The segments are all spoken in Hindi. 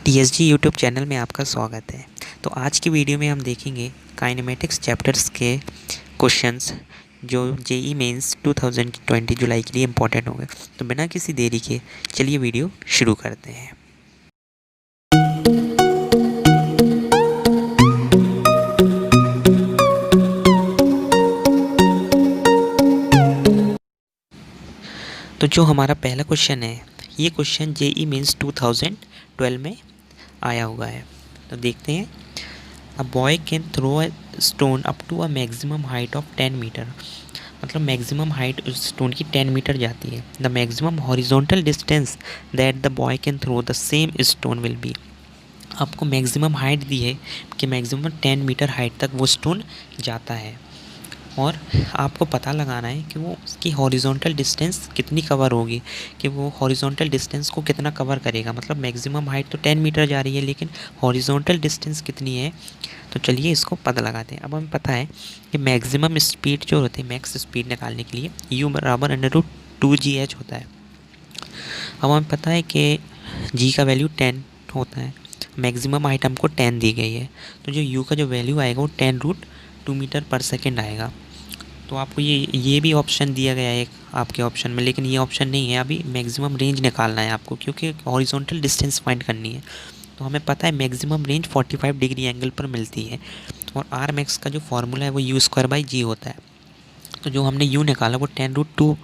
टीएसजी यूट्यूब चैनल में आपका स्वागत है। तो आज की वीडियो में हम देखेंगे काइनेमेटिक्स चैप्टर्स के क्वेश्चंस जो जेई मेंस 2020 जुलाई के लिए इम्पोर्टेंट होंगे। तो बिना किसी देरी के चलिए वीडियो शुरू करते हैं। तो जो हमारा पहला क्वेश्चन है, ये क्वेश्चन जेई मेंस 2012 में आया हुआ है। तो देखते हैं। A boy can throw a stone up to a maximum height of 10 metre. मतलब मैक्सिमम हाइट उस स्टोन की 10 मीटर जाती है। The maximum horizontal distance that the boy can throw the same stone will be. आपको मैक्सिमम हाइट दी है कि मैक्सिमम 10 मीटर हाइट तक वो स्टोन जाता है और आपको पता लगाना है कि वो उसकी हॉरिजॉन्टल डिस्टेंस कितनी कवर होगी, कि वो हॉरिजॉन्टल डिस्टेंस को कितना कवर करेगा। मतलब मैक्सिमम हाइट तो 10 मीटर जा रही है लेकिन हॉरिजॉन्टल डिस्टेंस कितनी है। तो चलिए इसको पता लगाते हैं। अब हमें पता है कि मैक्सिमम स्पीड जो होती है, मैक्स स्पीड निकालने के लिए u बराबर √2gh होता है। अब हमें पता है कि g का वैल्यू 10 होता है। मैक्सिमम हाइट हमको 10 दी गई है, तो जो u का जो वैल्यू आएगा वो 10√2 मीटर पर सेकेंड आएगा। तो आपको ये भी ऑप्शन दिया गया है एक आपके ऑप्शन में, लेकिन ये ऑप्शन नहीं है। अभी मैक्सिमम रेंज निकालना है आपको, क्योंकि हॉरिजॉन्टल डिस्टेंस फाइंड करनी है। तो हमें पता है मैक्सिमम रेंज 45 डिग्री एंगल पर मिलती है और आर मैक्स का जो फार्मूला है वो u² होता है। तो जो हमने u निकाला वो 10√2,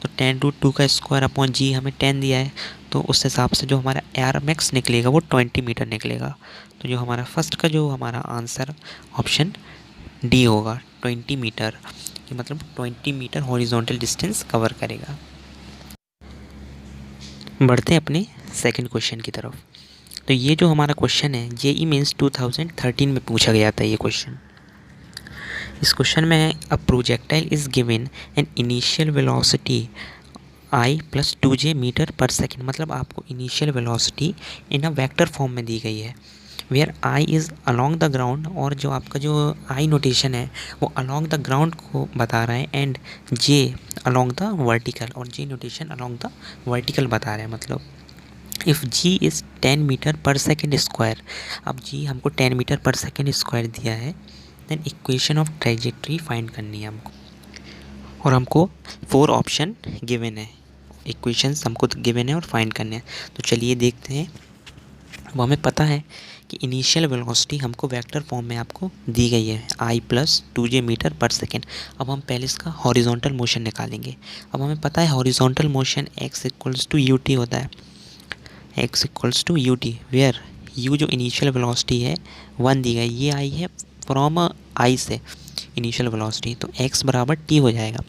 तो 10√2 का स्क्वायर अपॉन g हमें 10 दिया है, तो उस हिसाब से जो हमारा आर मैक्स निकलेगा वो 20 मीटर निकलेगा। तो जो हमारा फर्स्ट का जो हमारा आंसर ऑप्शन डी होगा, 20 मीटर। कि मतलब 20 मीटर हॉरिजॉन्टल डिस्टेंस कवर करेगा। बढ़ते हैं अपने सेकंड क्वेश्चन की तरफ। तो ये जो हमारा क्वेश्चन है जेई मेंस 2013 में पूछा गया था ये क्वेश्चन। इस क्वेश्चन में a projectile is given an initial velocity i plus 2j metre पर सेकेंड। मतलब आपको initial velocity in a vector form में दी गई है, where i is along the ground. और जो आपका जो आई नोटेशन है वो अलॉन्ग द ग्राउंड को बता रहा है, and J along the vertical, और जे नोटेशन अलॉन्ग द वर्टिकल बता रहा है। मतलब इफ़ जी इज़ 10 मीटर पर सेकेंड स्क्वायर, अब जी हमको 10 मीटर पर सेकेंड स्क्वायर दिया है, then equation of trajectory find करनी है हमको। और हमको 4 ऑप्शन गिवन है, इक्वेशंस हमको गिवन है और फाइंड करने हैं। तो चलिए देखते हैं। अब हमें पता है कि इनिशियल वेलोसिटी हमको वेक्टर फॉर्म में आपको दी गई है आई प्लस 2j मीटर पर सेकेंड। अब हम पहले इसका हॉरिजॉन्टल मोशन निकालेंगे। अब हमें पता है horizontal motion x equals to u t होता है, x equals to u t, where u जो इनिशियल वेलोसिटी है 1 दी गई, ये आई है फ्रॉम आई से इनिशियल वेलोसिटी, तो x बराबर t हो जाएगा।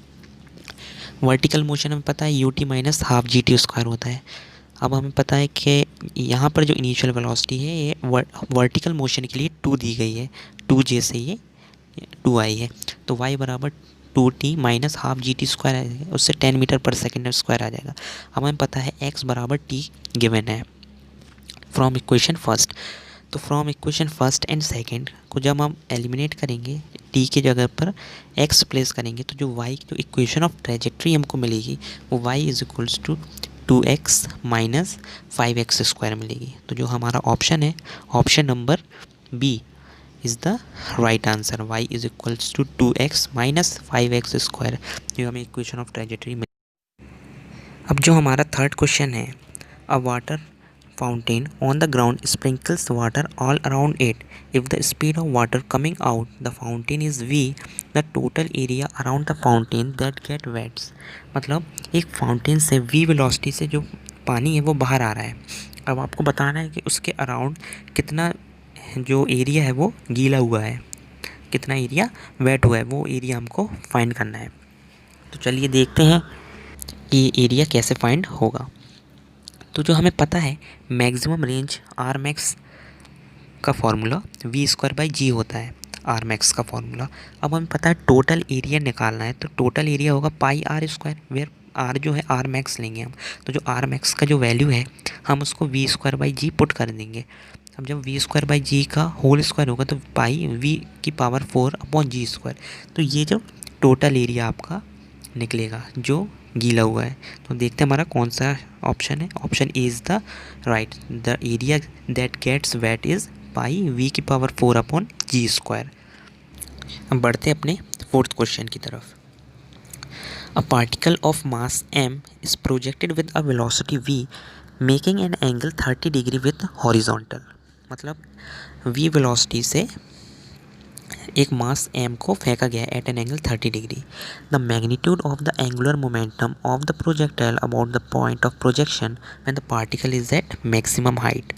वर्टिकल मोशन हमें पता है U T minus half g t square होता है। अब हमें पता है कि यहाँ पर जो इनिशियल वेलोसिटी है ये वर्टिकल मोशन के लिए 2 दी गई है, 2j से ये 2 आई है, तो y बराबर 2t minus half g t square आ जाएगा, उससे 10 मीटर पर सेकेंड स्क्वायर आ जाएगा। अब हमें पता है x बराबर t गिवन है फ्रॉम इक्वेशन फर्स्ट। तो from equation first and second को जब हम एलिमिनेट करेंगे, t की जगह पर x प्लेस करेंगे, तो जो y जो इक्वेशन ऑफ ट्रेजेक्ट्री हमको मिलेगी वो y is equals to 2x minus 5x square मिलेगी। तो जो हमारा ऑप्शन है, option number B is the right answer. y is equals to 2x minus 5x square, जो हमें इक्वेशन ऑफ ट्रेजेक्ट्री मिली। अब जो हमारा थर्ड क्वेश्चन है, अ water fountain on the ground sprinkles water all around it. If the speed of water coming out the fountain is v, the total area around the fountain that get wet। मतलब एक फाउंटेन से v वेलोसिटी से जो पानी है वो बाहर आ रहा है। अब आपको बताना है कि उसके अराउंड कितना जो एरिया है वो गीला हुआ है, कितना एरिया वेट हुआ है, वो एरिया हमको फाइंड करना है। तो चलिए देखते हैं कि ये एरिया कैसे फाइंड होगा। तो जो हमें पता है मैक्सिमम रेंज आर मैक्स का फॉर्मूला v²/g होता है, आर मैक्स का फॉर्मूला। अब हमें पता है टोटल एरिया निकालना है, तो टोटल एरिया होगा πr², वेयर आर जो है आर मैक्स लेंगे हम। तो जो आर मैक्स का जो वैल्यू है हम उसको v²/g पुट कर देंगे। अब जब v²/g का होल स्क्वायर होगा तो पाई v⁴/g²। तो ये जो टोटल एरिया आपका निकलेगा जो गीला हुआ है। तो देखते हैं हमारा कौन सा ऑप्शन है। Option A is the right. The area that gets weight is pi v⁴ upon g²। हम बढ़ते हैं अपने फोर्थ क्वेश्चन की तरफ। A particle of mass m is projected with a velocity v making an angle 30 degree with horizontal. मतलब v वेलोसिटी से एक मास m को फेंका गया at an angle 30 degree. The magnitude of the angular momentum of the projectile about the point of projection when the particle is at maximum height.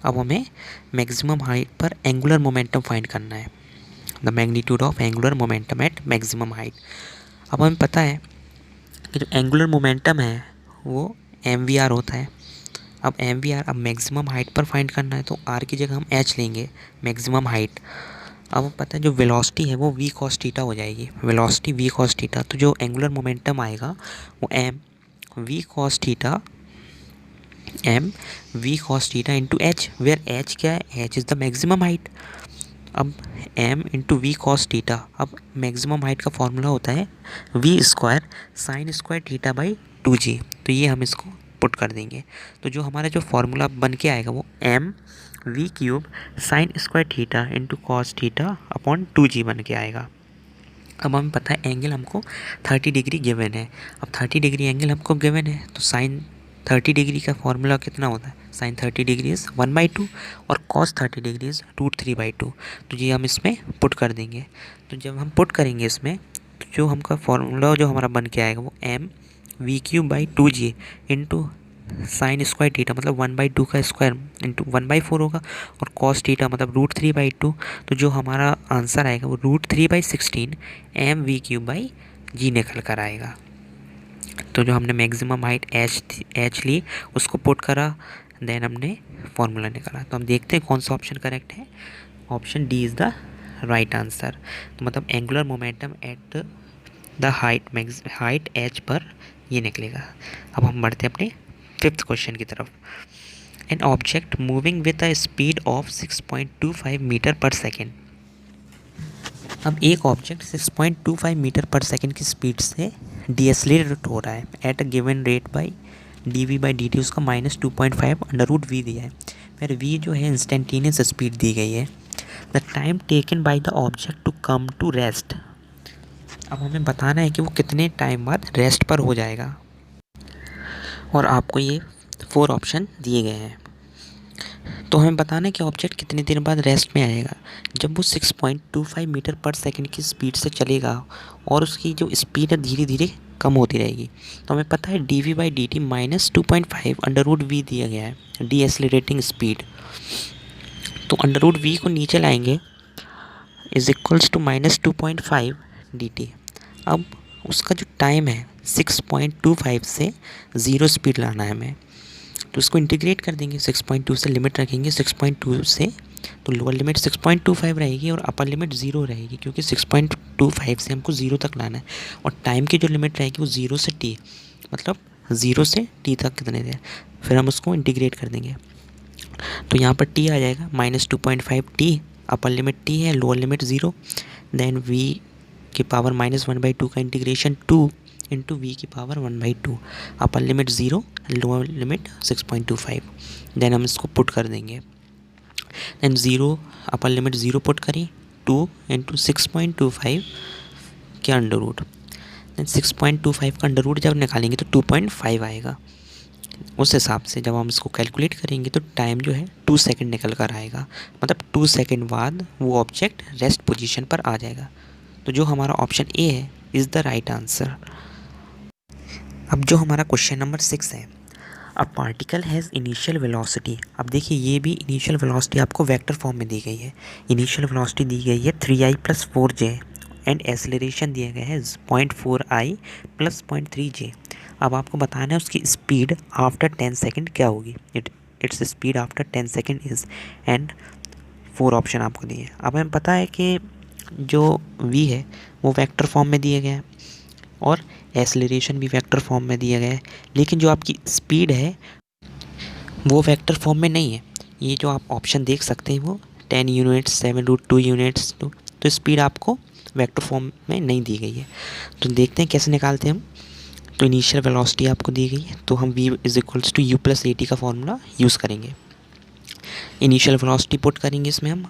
अब हमें मैक्सिमम हाइट पर एंगुलर मोमेंटम फाइंड करना है। The magnitude of angular momentum at maximum height. अब हमें पता है कि जो एंगुलर मोमेंटम है वो mvr होता है। अब mvr अब मैक्सिमम हाइट पर फाइंड करना है तो r की जगह हम h लेंगे, मैक्सिमम हाइट। अब पता है जो वेलोसिटी है वो v cos थीटा हो जाएगी, वेलोसिटी v cos थीटा। तो जो एंगुलर मोमेंटम आएगा वो v cos theta into h, where h क्या है, h is the maximum height. अब m into v cos theta. अब मैक्सिमम हाइट का फॉर्मूला होता है v² sin² theta by 2g। तो ये हम इसको पुट कर देंगे। तो जो हमारा जो फॉर्मूला बन के आएगा वो mv³ sin² theta into cos theta upon 2g बन के आएगा। अब हमें पता है एंगल हमको 30 डिग्री गिवन है। अब 30 डिग्री एंगल हमको गिवन है तो साइन 30 डिग्री का फॉर्मूला कितना होता है, साइन 30 डिग्री इज़ 1/2 और कॉस 30 डिग्री इज़ √3/2। तो ये हम इसमें पुट कर देंगे। तो जब हम पुट करेंगे इसमें तो जो हमका फॉर्मूला जो हमारा बन के आएगा वो mv³/2g इंटू sin² थीटा मतलब 1/2 का स्क्वायर इंटू 1/4 होगा और कॉस थीटा मतलब √3/2। तो जो हमारा आंसर आएगा वो √3/16 mv³ निकल कर आएगा। तो जो हमने मैक्सिमम हाइट h ली उसको पुट करा, देन हमने फॉर्मूला निकाला। तो हम देखते हैं कौन सा ऑप्शन करेक्ट है। Option D is the right answer. तो मतलब angular momentum at the height h पर ये निकलेगा। अब हम बढ़ते हैं अपने फिफ्थ क्वेश्चन की तरफ। An object moving with a speed of 6.25 metre पर सेकेंड। अब एक ऑब्जेक्ट 6.25 मीटर पर सेकेंड की स्पीड से डीएसलेट हो रहा है at a given rate by dv/dt। उसका -2.5 √v दिया है। फिर v जो है इंस्टेंटेनियस स्पीड दी गई है। The time taken by the object to come to rest. अब हमें बताना है कि वो कितने टाइम बाद रेस्ट पर हो जाएगा और आपको ये 4 ऑप्शन दिए गए हैं। तो हमें बताना है कि ऑब्जेक्ट कितनी देर बाद रेस्ट में आएगा। जब वो 6.25 मीटर पर सेकंड की स्पीड से चलेगा और उसकी जो स्पीड है धीरे धीरे कम होती रहेगी। तो हमें पता है dv/dt -2.5 √v दिया गया है डी एक्सेलरेटिंग स्पीड। तो √v को नीचे लाएंगे इज इक्वल्स टू -2.5 dt। अब उसका जो टाइम है 6.25 से 0 स्पीड लाना है हमें। तो इसको इंटीग्रेट कर देंगे, 6.2 से लिमिट रखेंगे 6.2 से, तो लोअर लिमिट 6.25 रहेगी और अपर लिमिट 0 रहेगी क्योंकि 6.25 से हमको 0 तक लाना है। और टाइम की जो लिमिट रहेगी वो 0 से t, मतलब 0 से t तक कितने देर। फिर हम उसको इंटीग्रेट कर देंगे तो यहाँ पर t आ जाएगा -2.5 t, अपर लिमिट t है, लोअर लिमिट 0, देन v की पावर -1/2 का इंटीग्रेशन 2 इंटू वी की power 1/2, upper limit 0, lower limit 6.25। Then हम इसको पुट कर देंगे। देन 0 अपर लिमिट 0 पुट करें, 2 इंटू 6.25 के अंडर रूट। देन 6.25 का अंडर रूट जब निकालेंगे तो 2.5 आएगा। उस हिसाब से जब हम इसको कैलकुलेट करेंगे तो टाइम जो है 2 सेकेंड निकल कर आएगा। मतलब 2 सेकेंड बाद वो ऑब्जेक्ट रेस्ट पोजीशन पर आ जाएगा। तो जो हमारा ऑप्शन ए है इज़ द राइट आंसर। अब जो हमारा क्वेश्चन नंबर 6 है, a particle has initial velocity. अब देखिए ये भी इनिशियल वेलोसिटी आपको वेक्टर फॉर्म में दी गई है। इनिशियल वेलोसिटी दी गई है 3i + 4j एंड एक्सेलरेशन दिया गया है 0.4i + 0.3j। अब आपको बताना है उसकी स्पीड आफ्टर 10 सेकेंड क्या होगी। Its speed after 10 second is, and 4 option आपको दिए। अब हमें पता है कि जो v है वो वेक्टर फॉर्म में दिया गया है और एक्सेलरेशन भी वेक्टर फॉर्म में दिया गया है, लेकिन जो आपकी स्पीड है वो वेक्टर फॉर्म में नहीं है। ये जो आप ऑप्शन देख सकते हैं वो 10 यूनिट्स, 7√2 यूनिट्स, तो स्पीड आपको वेक्टर फॉर्म में नहीं दी गई है। तो देखते हैं कैसे निकालते हैं हम। तो इनिशियल वेलोसिटी आपको दी गई है, तो हम v is equals to u plus a t का फॉर्मूला यूज़ करेंगे। इनिशियल वेलोसिटी पुट करेंगे इसमें हम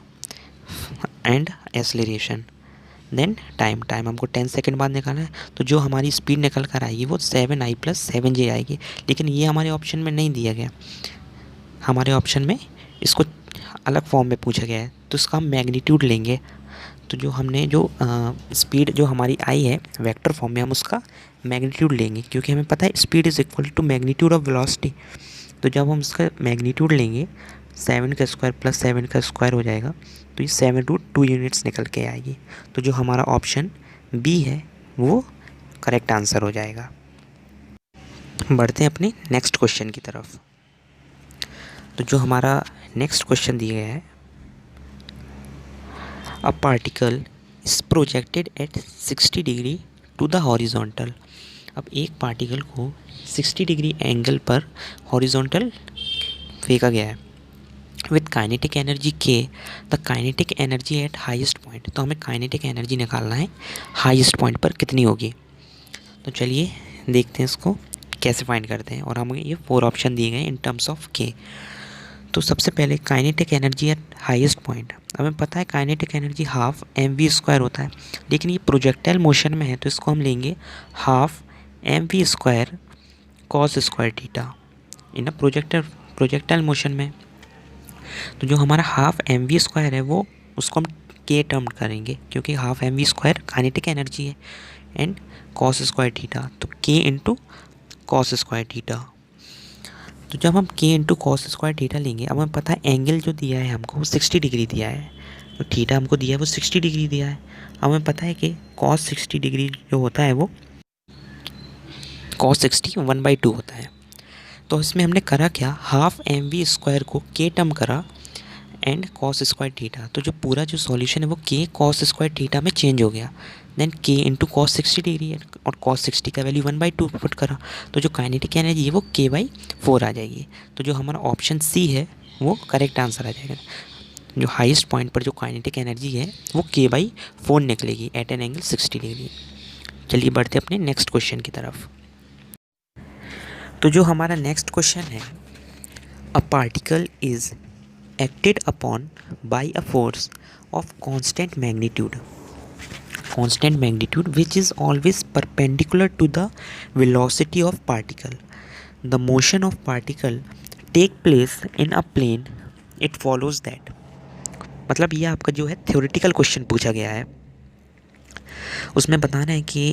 एंड एक्सेलरेशन, देन टाइम हमको 10 सेकंड बाद निकालना है। तो जो हमारी स्पीड निकल कर आएगी वो 7i + 7j आएगी, लेकिन ये हमारे ऑप्शन में नहीं दिया गया। हमारे ऑप्शन में इसको अलग फॉर्म में पूछा गया है, तो इसका हम मैग्नीट्यूड लेंगे। तो जो हमने जो स्पीड जो हमारी आई है वेक्टर फॉर्म में, हम उसका मैग्नीट्यूड लेंगे, क्योंकि हमें पता है speed is equal to magnitude of velocity. तो जब हम उसका मैग्नीट्यूड लेंगे 7 का स्क्वायर प्लस 7 का स्क्वायर हो जाएगा, तो ये 7/2 यूनिट्स निकल के आएगी। तो जो हमारा ऑप्शन बी है वो करेक्ट आंसर हो जाएगा। बढ़ते हैं अपने नेक्स्ट क्वेश्चन की तरफ। तो जो हमारा नेक्स्ट क्वेश्चन दिया गया है, a particle is projected at 60 degree to the horizontal. अब एक पार्टिकल को 60 डिग्री एंगल पर हॉरिजॉन्टल फेंका गया है विथ काइनेटिक एनर्जी के, the kinetic energy at highest point. तो हमें काइनेटिक एनर्जी निकालना है हाईएस्ट पॉइंट पर कितनी होगी। तो चलिए देखते हैं इसको कैसे फाइंड करते हैं, और हमें ये 4 ऑप्शन दिए गए इन टर्म्स ऑफ के। तो सबसे पहले kinetic energy at highest point, हमें पता है काइनेटिक एनर्जी हाफ mv² होता है, लेकिन ये प्रोजेक्टाइल मोशन में है तो इसको हम लेंगे half mv² cos² theta in projectile motion में। तो जो हमारा हाफ mv² है वो उसको हम k टर्म करेंगे, क्योंकि हाफ mv² काइनेटिक एनर्जी है, एंड cos² थीटा, तो k इंटू cos² थीटा। तो जब हम k इंटू cos² थीटा लेंगे, अब हमें पता है एंगल जो दिया है हमको वो 60 डिग्री दिया है, तो थीटा हमको दिया है वो 60 डिग्री दिया है। हमें पता है कि cos 60 डिग्री जो होता है वो cos 60 1/2 होता है। तो इसमें हमने करा क्या, हाफ mv² को k टर्म करा एंड cos² थीटा। तो जो पूरा जो सॉल्यूशन है वो k cos² थीटा में चेंज हो गया, then k into cos 60 degree है, और cos 60 का वैल्यू 1/2 पुट करा, तो जो काइनेटिक एनर्जी है वो k/4 आ जाएगी। तो जो हमारा ऑप्शन सी है वो करेक्ट आंसर आ जाएगा। जो हाईएस्ट पॉइंट पर जो काइनेटिक एनर्जी है वो k/4 निकलेगी एट एन एंगल 60 डिग्री। चलिए बढ़ते अपने नेक्स्ट क्वेश्चन की तरफ। तो जो हमारा नेक्स्ट क्वेश्चन है, a particle is acted upon by a force of constant magnitude which is always perpendicular to the velocity of particle. The motion of particle take place in a plane, it follows that। मतलब ये आपका जो है थ्योरेटिकल क्वेश्चन पूछा गया है, उसमें बताना है कि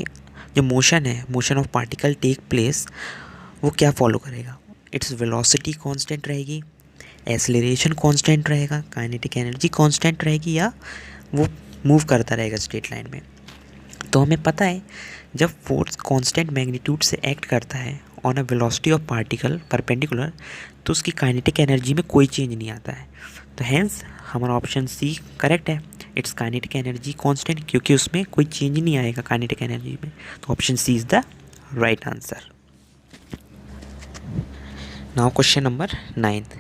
जो मोशन है, motion of particle take place, वो क्या फॉलो करेगा। इट्स वेलोसिटी कांस्टेंट रहेगी, एक्सेलरेशन कांस्टेंट रहेगा, काइनेटिक एनर्जी कांस्टेंट रहेगी, या वो मूव करता रहेगा स्ट्रेट लाइन में। तो हमें पता है जब फोर्स कांस्टेंट मैग्नीट्यूड से एक्ट करता है on a velocity of particle perpendicular, तो उसकी काइनेटिक एनर्जी में कोई चेंज नहीं आता है। तो हेंस हमारा ऑप्शन सी करेक्ट है, इट्स काइनेटिक एनर्जी कांस्टेंट, क्योंकि उसमें कोई चेंज नहीं आएगा काइनेटिक एनर्जी में। तो option C is the right answer. Now question number 9,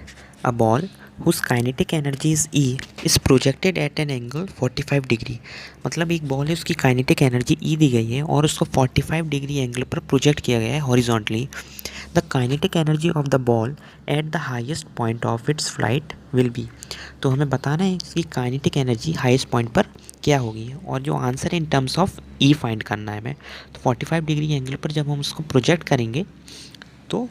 a ball whose kinetic energy is E is projected at an angle 45 degree. मतलब एक बॉल है, उसकी काइनेटिक एनर्जी E दी गई है और उसको 45 डिग्री एंगल पर प्रोजेक्ट किया गया है horizontally. The kinetic energy of the ball at the highest point of its flight will be. तो हमें बताना है इसकी काइनेटिक एनर्जी हाईएस्ट पॉइंट पर क्या होगी, और जो आंसर है in terms of E find करना है हमें। तो 45 डिग्री एंगल पर जब हम उसको प्रोजेक्ट करेंगे तो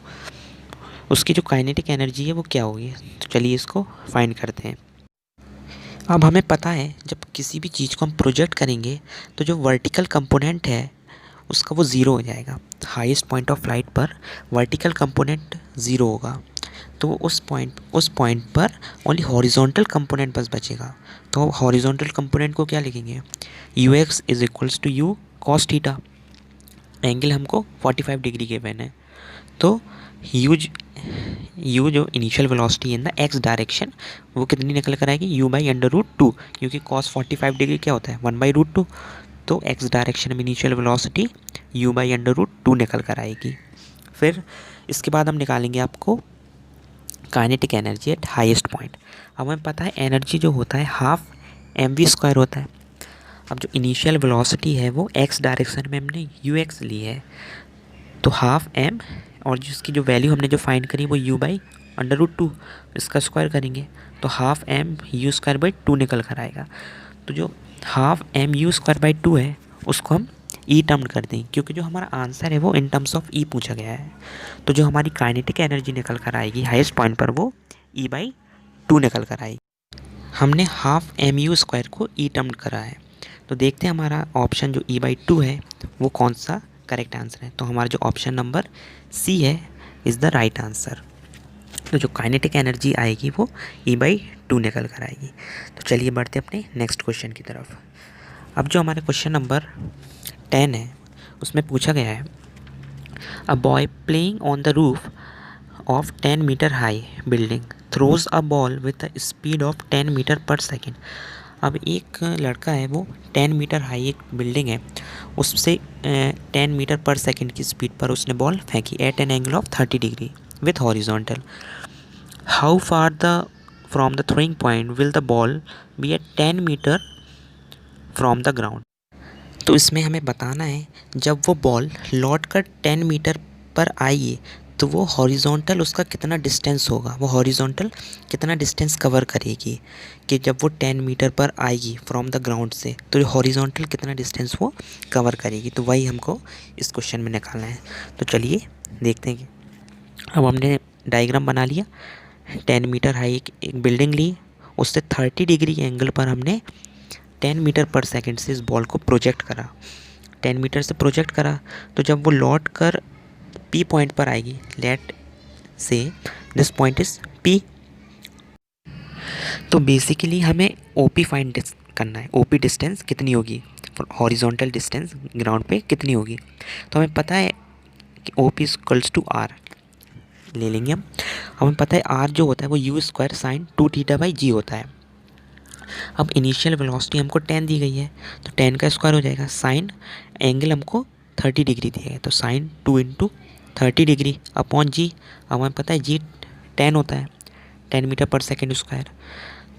उसकी जो काइनेटिक एनर्जी है वो क्या होगी। तो चलिए इसको फाइंड करते हैं। अब हमें पता है जब किसी भी चीज़ को हम प्रोजेक्ट करेंगे तो जो वर्टिकल कंपोनेंट है उसका वो ज़ीरो हो जाएगा। हाईएस्ट पॉइंट ऑफ फ्लाइट पर वर्टिकल कंपोनेंट ज़ीरो होगा, तो उस पॉइंट पर ओनली हॉरिजॉन्टल कंपोनेंट बस बचेगा। तो हॉरिजॉन्टल कंपोनेंट को क्या लिखेंगे, ux is equals to u cos theta. Angle हमको 45 डिग्री गिवन है, तो u जो initial velocity in the x direction वो कितनी निकल कर आएगी, u/√2, क्योंकि cos 45 डिग्री क्या होता है 1/√2। तो x डायरेक्शन में इनिशियल वेलोसिटी u/√2 निकल कर आएगी। फिर इसके बाद हम निकालेंगे आपको kinetic energy at highest point. अब हमें पता है एनर्जी जो होता है हाफ mv² होता है। अब जो इनिशियल वेलोसिटी है वो x डायरेक्शन में हमने ux ली है, तो हाफ एम और जिसकी जो वैल्यू हमने जो फाइंड करी वो u बाई √2, इसका स्क्वायर करेंगे तो half m u square by 2 निकल कर आएगा। तो जो half m u square by 2 है उसको हम ई टर्म कर दें, क्योंकि जो हमारा आंसर है वो इन टर्म्स ऑफ ई पूछा गया है। तो जो हमारी काइनेटिक एनर्जी निकल कर आएगी हाईएस्ट पॉइंट पर वो ई बाई 2 निकल कर आएगी। हमने हाफ एम यू स्क्वायर को ई टर्म करा है, तो देखते हैं हमारा ऑप्शन जो ई बाई 2 है वो कौन सा करेक्ट आंसर है। तो हमारा जो ऑप्शन नंबर सी है इज़ द राइट आंसर। तो जो काइनेटिक एनर्जी आएगी वो ई बाई 2 निकल कर आएगी। तो चलिए बढ़ते अपने नेक्स्ट क्वेश्चन की तरफ। अब जो हमारे क्वेश्चन नंबर 10 है उसमें पूछा गया है a boy playing on the roof of 10 metre high building throws a ball with a speed of 10 metre पर सेकेंड। अब एक लड़का है वो 10 मीटर हाई एक बिल्डिंग है उससे 10 मीटर पर सेकेंड की स्पीड पर उसने बॉल फेंकी at an angle of 30 degree with horizontal. How far the from the throwing point will the ball be at 10 metre from the ground. तो इसमें हमें बताना है जब वो बॉल लौट कर 10 मीटर पर आई तो वो हॉरिजॉन्टल उसका कितना डिस्टेंस होगा, वो हॉरिजॉन्टल कितना डिस्टेंस कवर करेगी, कि जब वो 10 मीटर पर आएगी फ्रॉम द ग्राउंड से तो हॉरिजॉन्टल कितना डिस्टेंस वो कवर करेगी। तो वही हमको इस क्वेश्चन में निकालना है। तो चलिए देखते हैं कि अब हमने डायग्राम बना लिया। 10 मीटर हाई एक बिल्डिंग ली, उससे 30 डिग्री के एंगल पर हमने 10 मीटर पर सेकेंड से इस बॉल को प्रोजेक्ट करा, 10 मीटर से प्रोजेक्ट करा। तो जब वो लौट कर P पॉइंट पर आएगी, लेट से दिस पॉइंट इज P। तो बेसिकली हमें OP फाइंड करना है, OP डिस्टेंस कितनी होगी, हॉरिजॉन्टल डिस्टेंस ग्राउंड पे कितनी होगी। तो हमें पता है कि OP इक्वल्स टू R ले लेंगे हम। हमें पता है R जो होता है वो U square sine 2 theta by G होता है। अब इनिशियल वेलोसिटी हमको 10 दी गई है तो 10 का स्क्वायर हो जाएगा, साइन एंगल हमको 30 डिग्री दिया है तो sine 2 into 30 degree upon G। अब हमें पता है G 10 होता है, 10 मीटर पर सेकेंड स्क्वायर,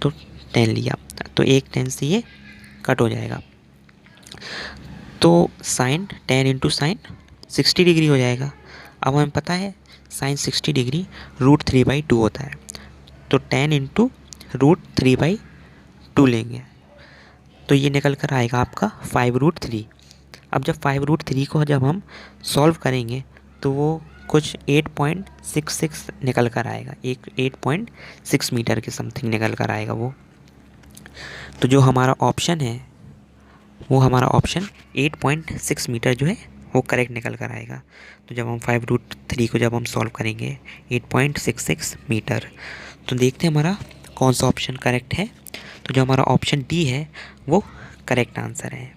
तो 10 लिया तो एक 10 से ये कट हो जाएगा। तो साइन 10 इंटू साइन 60 डिग्री हो जाएगा। अब हमें पता है साइन 60 डिग्री √3/2 होता है, तो 10 इंटू √3/2 लेंगे तो ये निकल कर आएगा आपका 5√3। अब जब 5√3 को जब हम सॉल्व करेंगे तो वो कुछ 8.66 निकल कर आएगा, 8.6 मीटर के समथिंग निकल कर आएगा वो। तो जो हमारा ऑप्शन है वो हमारा ऑप्शन 8.6 मीटर जो है वो करेक्ट निकल कर आएगा। तो जब हम 5√3 को जब हम सॉल्व करेंगे 8.66 मीटर, तो देखते हैं हमारा कौन सा ऑप्शन करेक्ट है। तो जो हमारा ऑप्शन डी है वो करेक्ट आंसर है।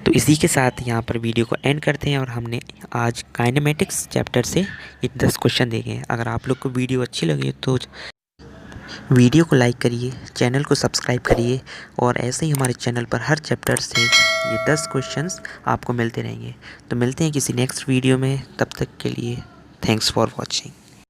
तो इसी के साथ यहाँ पर वीडियो को एंड करते हैं और हमने आज काइनेमेटिक्स चैप्टर से ये 10 क्वेश्चन देखे हैं। अगर आप लोग को वीडियो अच्छी लगी तो वीडियो को लाइक करिए, चैनल को सब्सक्राइब करिए और ऐसे ही हमारे चैनल पर हर चैप्टर से ये 10 क्वेश्चंस आपको मिलते रहेंगे। तो मिलते हैं किसी नेक्स्ट वीडियो में, तब तक के लिए थैंक्स फॉर वॉचिंग।